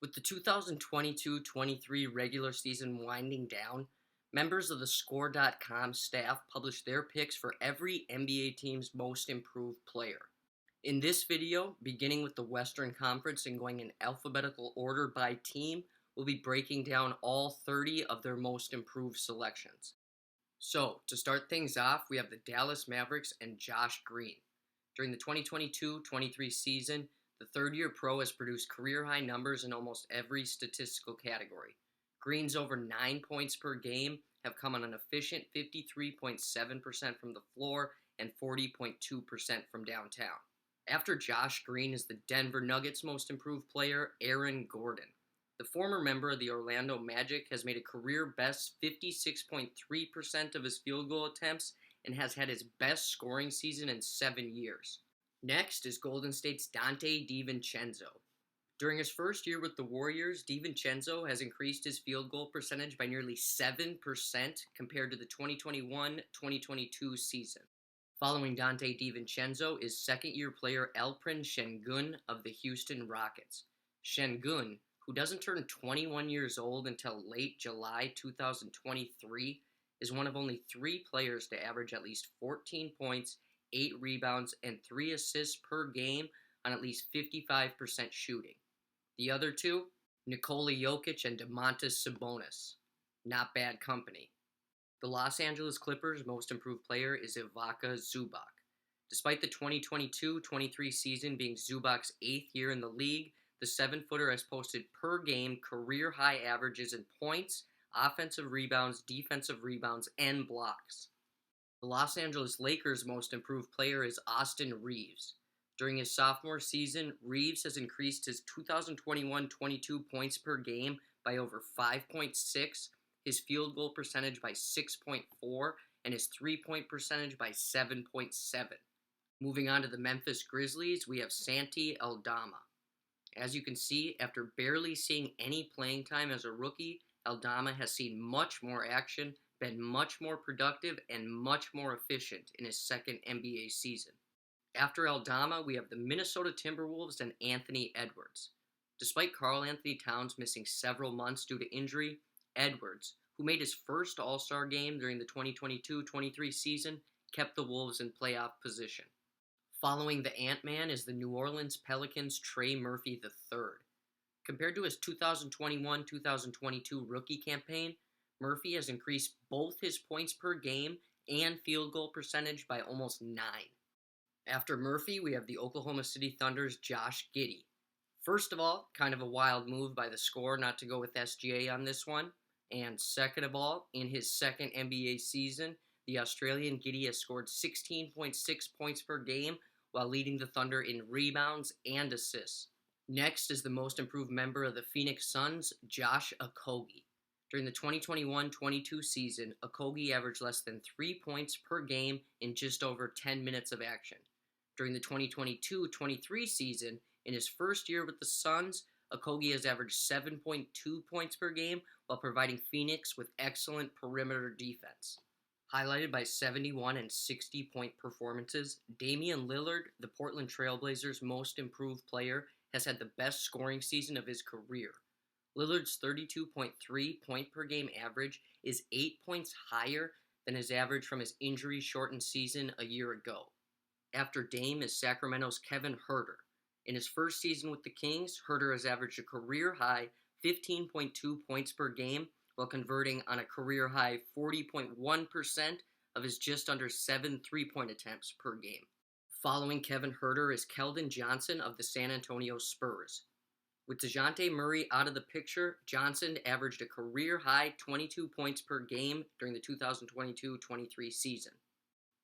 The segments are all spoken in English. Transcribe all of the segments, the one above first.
With the 2022-23 regular season winding down, members of the Score.com staff published their picks for every NBA team's most improved player. In this video, beginning with the Western Conference and going in alphabetical order by team, we'll be breaking down all 30 of their most improved selections. So, to start things off, we have the Dallas Mavericks and Josh Green. During the 2022-23 season, the third-year pro has produced career-high numbers in almost every statistical category. Green's over 9 points per game have come on an efficient 53.7% from the floor and 40.2% from downtown. After Josh Green is the Denver Nuggets' most improved player, Aaron Gordon. The former member of the Orlando Magic has made a career-best 56.3% of his field goal attempts and has had his best scoring season in 7 years. Next is Golden State's Donte DiVincenzo. During his first year with the Warriors, DiVincenzo has increased his field goal percentage by nearly 7% compared to the 2021-2022 season. Following Donte DiVincenzo is second-year player Alperen Sengun of the Houston Rockets. Sengun, who doesn't turn 21 years old until late July 2023, is one of only 3 players to average at least 14 points, 8 rebounds, and 3 assists per game on at least 55% shooting. The other two, Nikola Jokic and Domantas Sabonis. Not bad company. The Los Angeles Clippers' most improved player is Ivica Zubac. Despite the 2022-23 season being Zubac's 8th year in the league, the 7-footer has posted per-game career-high averages in points, offensive rebounds, defensive rebounds, and blocks. The Los Angeles Lakers' most improved player is Austin Reaves. During his sophomore season, Reaves has increased his 2021-22 points per game by over 5.6, his field goal percentage by 6.4, and his three-point percentage by 7.7. Moving on to the Memphis Grizzlies, we have Santi Aldama. As you can see, after barely seeing any playing time as a rookie, Aldama has seen much more action, been much more productive, and much more efficient in his second NBA season. After Aldama, we have the Minnesota Timberwolves and Anthony Edwards. Despite Karl-Anthony Towns missing several months due to injury, Edwards, who made his first All-Star game during the 2022-23 season, kept the Wolves in playoff position. Following the Ant-Man is the New Orleans Pelicans' Trey Murphy III. Compared to his 2021-2022 rookie campaign, Murphy has increased both his points per game and field goal percentage by almost 9. After Murphy, we have the Oklahoma City Thunder's Josh Giddey. First of all, kind of a wild move by the Score not to go with SGA on this one. And second of all, in his second NBA season, the Australian Giddey has scored 16.6 points per game while leading the Thunder in rebounds and assists. Next is the most improved member of the Phoenix Suns, Josh Okogie. During the 2021-22 season, Okogie averaged less than 3 points per game in just over 10 minutes of action. During the 2022-23 season, in his first year with the Suns, Okogie has averaged 7.2 points per game while providing Phoenix with excellent perimeter defense. Highlighted by 71 and 60-point performances, Damian Lillard, the Portland Trailblazers' most improved player, has had the best scoring season of his career. Lillard's 32.3 point per game average is 8 points higher than his average from his injury-shortened season a year ago. After Dame is Sacramento's Kevin Huerter. In his first season with the Kings, Huerter has averaged a career-high 15.2 points per game while converting on a career-high 40.1% of his just under 7 three-point attempts per game. Following Kevin Huerter is Keldon Johnson of the San Antonio Spurs. With DeJounte Murray out of the picture, Johnson averaged a career-high 22 points per game during the 2022-23 season.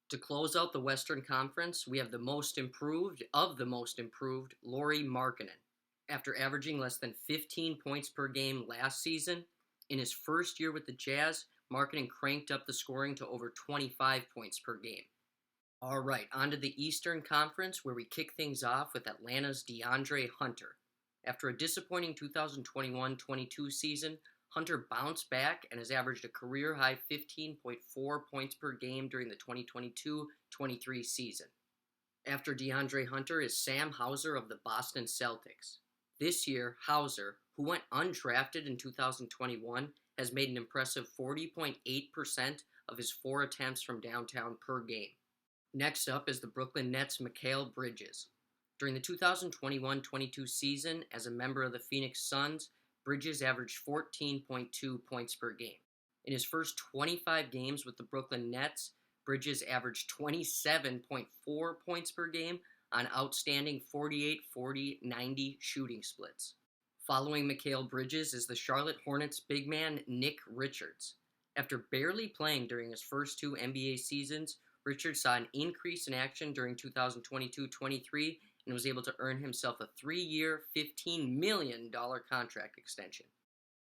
To close out the Western Conference, we have the most improved of the most improved, Lauri Markkanen. After averaging less than 15 points per game last season, in his first year with the Jazz, Markkanen cranked up the scoring to over 25 points per game. All right, on to the Eastern Conference, where we kick things off with Atlanta's DeAndre Hunter. After a disappointing 2021-22 season, Hunter bounced back and has averaged a career-high 15.4 points per game during the 2022-23 season. After DeAndre Hunter is Sam Hauser of the Boston Celtics. This year, Hauser, who went undrafted in 2021, has made an impressive 40.8% of his 4 attempts from downtown per game. Next up is the Brooklyn Nets' Mikal Bridges. During the 2021-22 season, as a member of the Phoenix Suns, Bridges averaged 14.2 points per game. In his first 25 games with the Brooklyn Nets, Bridges averaged 27.4 points per game on outstanding 48-40-90 shooting splits. Following Mikal Bridges is the Charlotte Hornets big man Nick Richards. After barely playing during his first 2 NBA seasons, Richards saw an increase in action during 2022-23 and was able to earn himself a 3-year, $15 million contract extension.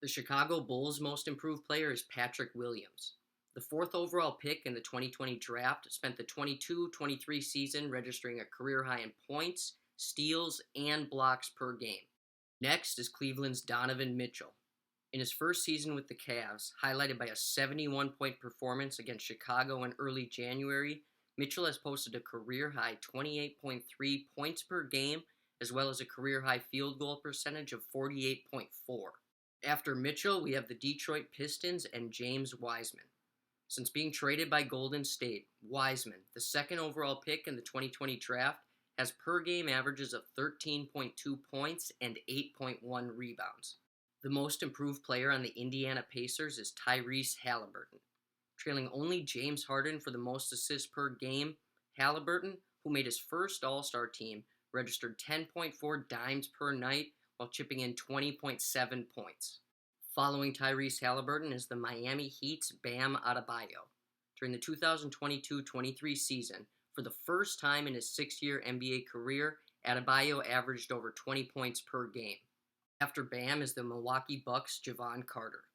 The Chicago Bulls' most improved player is Patrick Williams. The 4th overall pick in the 2020 draft spent the 22-23 season registering a career high in points, steals, and blocks per game. Next is Cleveland's Donovan Mitchell. In his first season with the Cavs, highlighted by a 71-point performance against Chicago in early January, Mitchell has posted a career-high 28.3 points per game, as well as a career-high field goal percentage of 48.4. After Mitchell, we have the Detroit Pistons and James Wiseman. Since being traded by Golden State, Wiseman, the 2nd overall pick in the 2020 draft, has per-game averages of 13.2 points and 8.1 rebounds. The most improved player on the Indiana Pacers is Tyrese Halliburton. Trailing only James Harden for the most assists per game, Halliburton, who made his first All-Star team, registered 10.4 dimes per night while chipping in 20.7 points. Following Tyrese Halliburton is the Miami Heat's Bam Adebayo. During the 2022-23 season, for the first time in his 6-year NBA career, Adebayo averaged over 20 points per game. After Bam is the Milwaukee Bucks' Jevon Carter.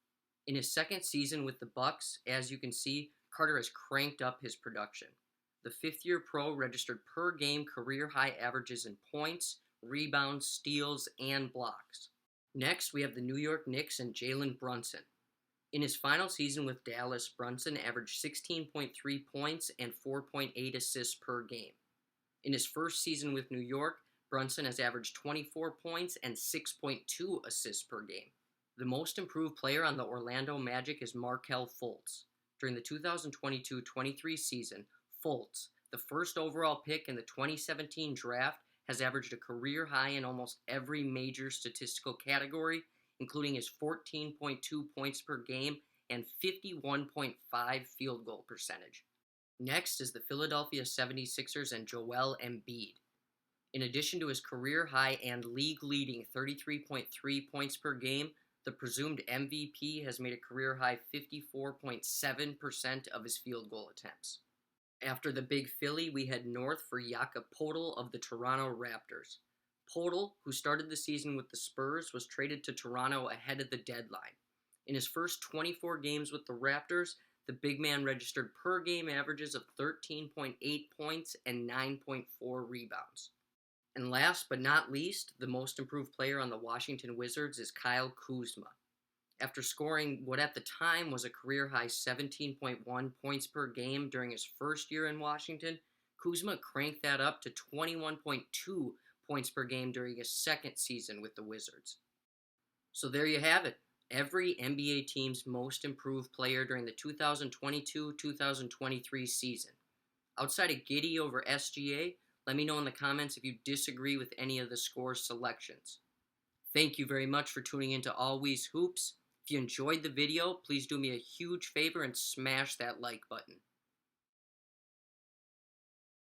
In his 2nd season with the Bucks, as you can see, Carter has cranked up his production. The 5th-year pro registered per-game career-high averages in points, rebounds, steals, and blocks. Next, we have the New York Knicks and Jalen Brunson. In his final season with Dallas, Brunson averaged 16.3 points and 4.8 assists per game. In his first season with New York, Brunson has averaged 24 points and 6.2 assists per game. The most improved player on the Orlando Magic is Markelle Fultz. During the 2022-23 season, Fultz, the 1st overall pick in the 2017 draft, has averaged a career high in almost every major statistical category, including his 14.2 points per game and 51.5 field goal percentage. Next is the Philadelphia 76ers and Joel Embiid. In addition to his career-high and league-leading 33.3 points per game, the presumed MVP has made a career-high 54.7% of his field goal attempts. After the Big Philly, we head north for Jakob Poeltl of the Toronto Raptors. Poeltl, who started the season with the Spurs, was traded to Toronto ahead of the deadline. In his first 24 games with the Raptors, the big man registered per-game averages of 13.8 points and 9.4 rebounds. And last but not least, the most improved player on the Washington Wizards is Kyle Kuzma. After scoring what at the time was a career-high 17.1 points per game during his first year in Washington, Kuzma cranked that up to 21.2 points per game during his 2nd season with the Wizards. So there you have it. Every NBA team's most improved player during the 2022-2023 season. Outside of Giddey over SGA, let me know in the comments if you disagree with any of the score selections. Thank you very much for tuning in to Always Hoops. If you enjoyed the video, please do me a huge favor and smash that like button.